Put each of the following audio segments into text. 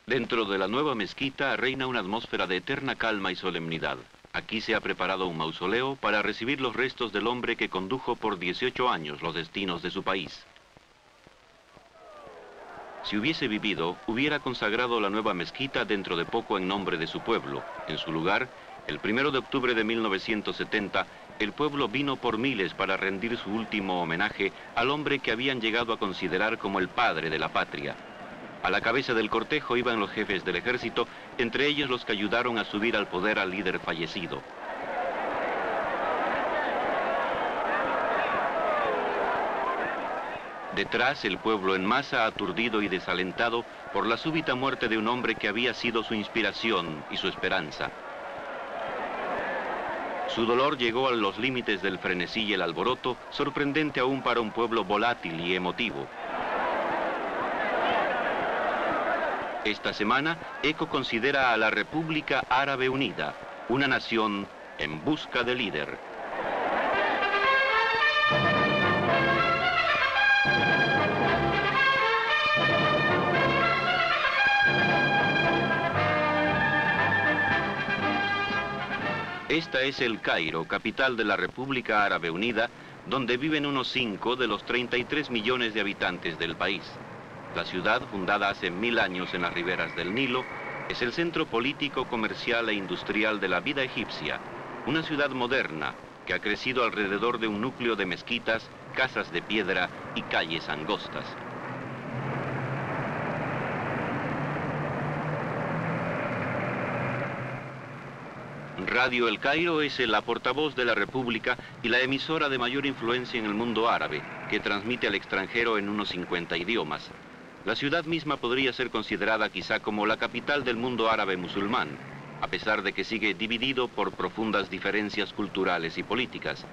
Dentro de la nueva mezquita reina una atmósfera de eterna calma y solemnidad. Aquí se ha preparado un mausoleo para recibir los restos del hombre que condujo por 18 años los destinos de su país. Si hubiese vivido, hubiera consagrado la nueva mezquita dentro de poco en nombre de su pueblo. En su lugar, el 1 de octubre de 1970, el pueblo vino por miles para rendir su último homenaje al hombre que habían llegado a considerar como el padre de la patria. A la cabeza del cortejo iban los jefes del ejército, entre ellos los que ayudaron a subir al poder al líder fallecido. Detrás, el pueblo en masa, aturdido y desalentado por la súbita muerte de un hombre que había sido su inspiración y su esperanza. Su dolor llegó a los límites del frenesí y el alboroto, sorprendente aún para un pueblo volátil y emotivo. Esta semana, ECO considera a la República Árabe Unida, una nación en busca de líder. Esta es El Cairo, capital de la República Árabe Unida, donde viven unos 5 de los 33 millones de habitantes del país. La ciudad, fundada hace 1000 años en las riberas del Nilo, es el centro político, comercial e industrial de la vida egipcia. Una ciudad moderna que ha crecido alrededor de un núcleo de mezquitas, casas de piedra y calles angostas. Radio El Cairo es la portavoz de la República y la emisora de mayor influencia en el mundo árabe, que transmite al extranjero en unos 50 idiomas. La ciudad misma podría ser considerada quizá como la capital del mundo árabe musulmán, a pesar de que sigue dividido por profundas diferencias culturales y políticas.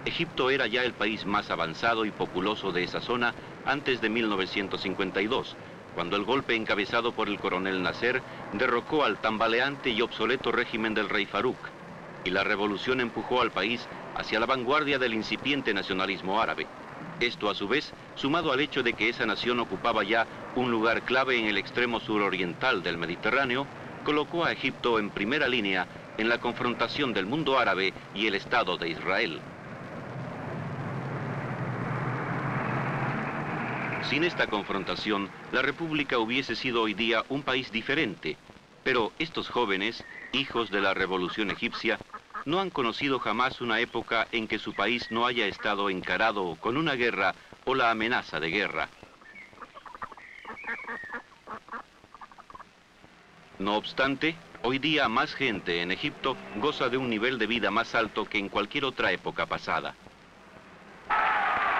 Egipto era ya el país más avanzado y populoso de esa zona antes de 1952, cuando el golpe encabezado por el coronel Nasser derrocó al tambaleante y obsoleto régimen del rey Farouk, y la revolución empujó al país hacia la vanguardia del incipiente nacionalismo árabe. Esto, a su vez, sumado al hecho de que esa nación ocupaba ya un lugar clave en el extremo suroriental del Mediterráneo, colocó a Egipto en primera línea en la confrontación del mundo árabe y el Estado de Israel. Sin esta confrontación, la República hubiese sido hoy día un país diferente, pero estos jóvenes, hijos de la revolución egipcia, no han conocido jamás una época en que su país no haya estado encarado con una guerra o la amenaza de guerra. No obstante, hoy día más gente en Egipto goza de un nivel de vida más alto que en cualquier otra época pasada.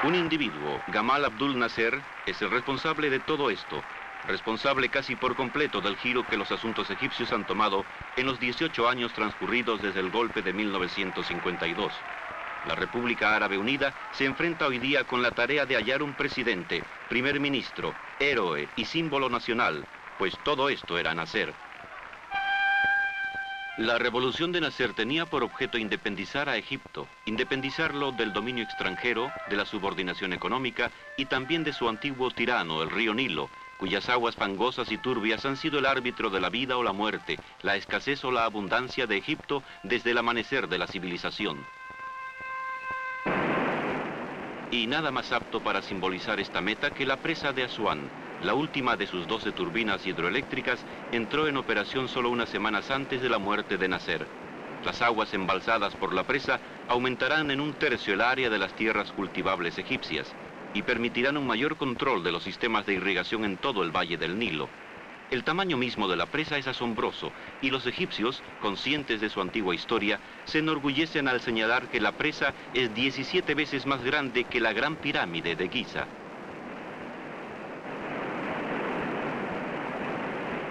Un individuo, Gamal Abdul Nasser, es el responsable de todo esto, responsable casi por completo del giro que los asuntos egipcios han tomado en los 18 años transcurridos desde el golpe de 1952. La República Árabe Unida se enfrenta hoy día con la tarea de hallar un presidente, primer ministro, héroe y símbolo nacional, pues todo esto era Nasser. La revolución de Nasser tenía por objeto independizar a Egipto, independizarlo del dominio extranjero, de la subordinación económica y también de su antiguo tirano, el río Nilo, cuyas aguas fangosas y turbias han sido el árbitro de la vida o la muerte, la escasez o la abundancia de Egipto desde el amanecer de la civilización. Y nada más apto para simbolizar esta meta que la presa de Asuán. La última de sus 12 turbinas hidroeléctricas entró en operación solo unas semanas antes de la muerte de Nasser. Las aguas embalsadas por la presa aumentarán en 1/3 el área de las tierras cultivables egipcias y permitirán un mayor control de los sistemas de irrigación en todo el valle del Nilo. El tamaño mismo de la presa es asombroso y los egipcios, conscientes de su antigua historia, se enorgullecen al señalar que la presa es 17 veces más grande que la Gran Pirámide de Giza.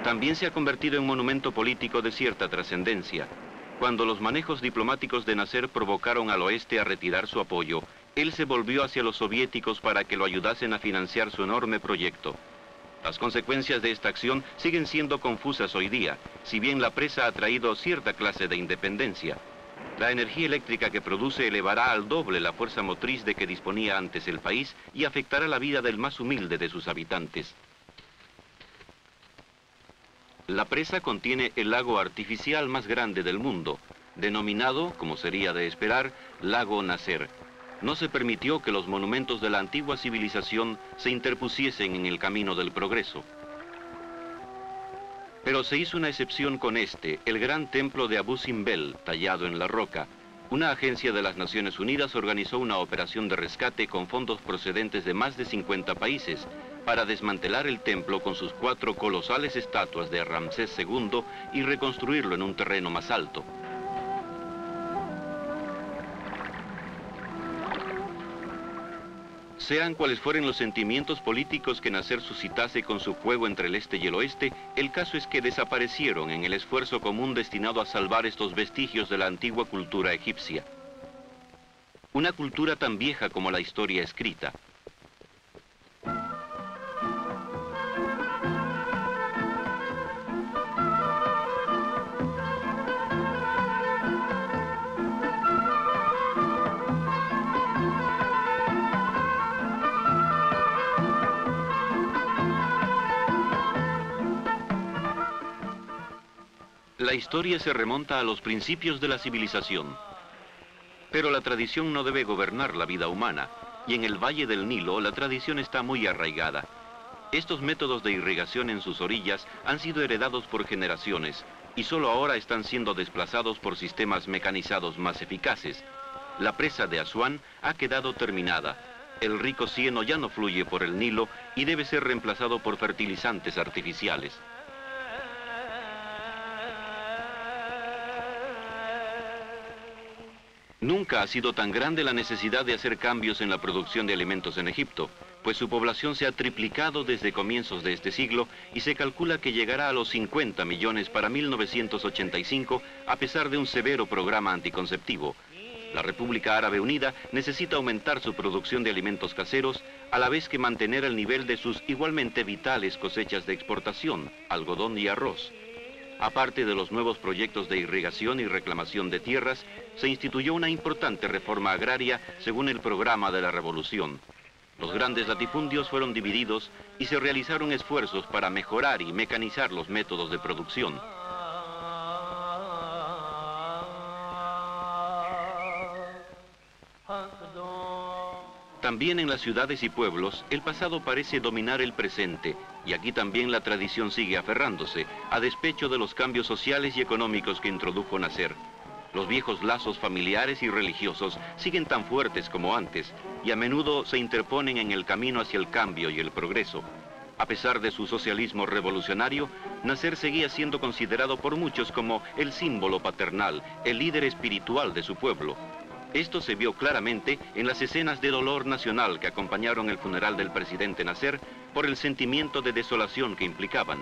También se ha convertido en monumento político de cierta trascendencia. Cuando los manejos diplomáticos de Nasser provocaron al oeste a retirar su apoyo, él se volvió hacia los soviéticos para que lo ayudasen a financiar su enorme proyecto. Las consecuencias de esta acción siguen siendo confusas hoy día, si bien la presa ha traído cierta clase de independencia. La energía eléctrica que produce elevará al doble la fuerza motriz de que disponía antes el país y afectará la vida del más humilde de sus habitantes. La presa contiene el lago artificial más grande del mundo, denominado, como sería de esperar, Lago Nasser. No se permitió que los monumentos de la antigua civilización se interpusiesen en el camino del progreso. Pero se hizo una excepción con este, el gran templo de Abu Simbel, tallado en la roca. Una agencia de las Naciones Unidas organizó una operación de rescate con fondos procedentes de más de 50 países para desmantelar el templo con sus 4 colosales estatuas de Ramsés II y reconstruirlo en un terreno más alto. Sean cuales fueren los sentimientos políticos que Nasser suscitase con su fuego entre el este y el oeste, el caso es que desaparecieron en el esfuerzo común destinado a salvar estos vestigios de la antigua cultura egipcia. Una cultura tan vieja como la historia escrita. La historia se remonta a los principios de la civilización. Pero la tradición no debe gobernar la vida humana, y en el Valle del Nilo la tradición está muy arraigada. Estos métodos de irrigación en sus orillas han sido heredados por generaciones, y solo ahora están siendo desplazados por sistemas mecanizados más eficaces. La presa de Asuán ha quedado terminada. El rico cieno ya no fluye por el Nilo y debe ser reemplazado por fertilizantes artificiales. Nunca ha sido tan grande la necesidad de hacer cambios en la producción de alimentos en Egipto, pues su población se ha triplicado desde comienzos de este siglo y se calcula que llegará a los 50 millones para 1985 a pesar de un severo programa anticonceptivo. La República Árabe Unida necesita aumentar su producción de alimentos caseros a la vez que mantener el nivel de sus igualmente vitales cosechas de exportación, algodón y arroz. Aparte de los nuevos proyectos de irrigación y reclamación de tierras, se instituyó una importante reforma agraria según el programa de la revolución. Los grandes latifundios fueron divididos y se realizaron esfuerzos para mejorar y mecanizar los métodos de producción. También en las ciudades y pueblos, el pasado parece dominar el presente, y aquí también la tradición sigue aferrándose, a despecho de los cambios sociales y económicos que introdujo Nasser. Los viejos lazos familiares y religiosos siguen tan fuertes como antes, y a menudo se interponen en el camino hacia el cambio y el progreso. A pesar de su socialismo revolucionario, Nasser seguía siendo considerado por muchos como el símbolo paternal, el líder espiritual de su pueblo. Esto se vio claramente en las escenas de dolor nacional que acompañaron el funeral del presidente Nasser por el sentimiento de desolación que implicaban.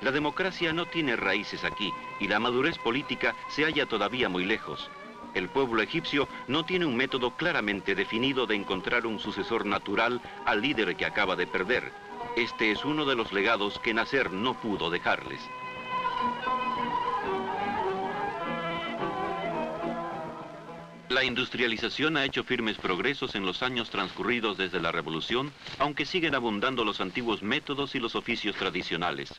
La democracia no tiene raíces aquí y la madurez política se halla todavía muy lejos. El pueblo egipcio no tiene un método claramente definido de encontrar un sucesor natural al líder que acaba de perder. Este es uno de los legados que Nasser no pudo dejarles. La industrialización ha hecho firmes progresos en los años transcurridos desde la revolución, aunque siguen abundando los antiguos métodos y los oficios tradicionales.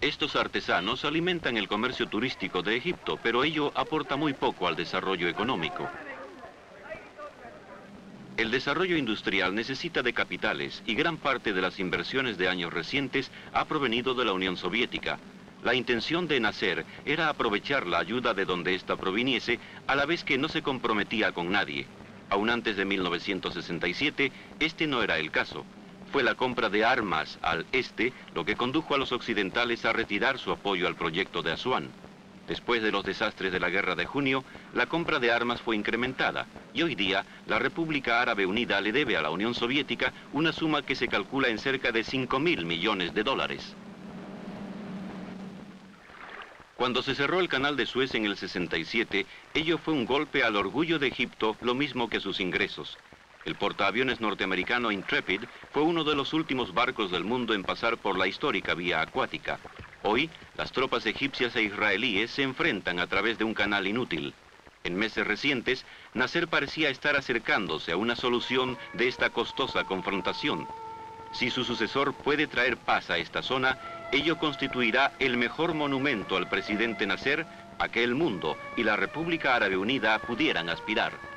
Estos artesanos alimentan el comercio turístico de Egipto, pero ello aporta muy poco al desarrollo económico. El desarrollo industrial necesita de capitales y gran parte de las inversiones de años recientes ha provenido de la Unión Soviética. La intención de Nasser era aprovechar la ayuda de donde ésta proviniese, a la vez que no se comprometía con nadie. Aún antes de 1967, este no era el caso. Fue la compra de armas al este lo que condujo a los occidentales a retirar su apoyo al proyecto de Asuán. Después de los desastres de la Guerra de Junio, la compra de armas fue incrementada y hoy día la República Árabe Unida le debe a la Unión Soviética una suma que se calcula en cerca de 5.000 millones de dólares. Cuando se cerró el canal de Suez en el 67, ello fue un golpe al orgullo de Egipto, lo mismo que sus ingresos. El portaaviones norteamericano Intrepid fue uno de los últimos barcos del mundo en pasar por la histórica vía acuática. Hoy, las tropas egipcias e israelíes se enfrentan a través de un canal inútil. En meses recientes, Nasser parecía estar acercándose a una solución de esta costosa confrontación. Si su sucesor puede traer paz a esta zona, ello constituirá el mejor monumento al presidente Nasser a que el mundo y la República Árabe Unida pudieran aspirar.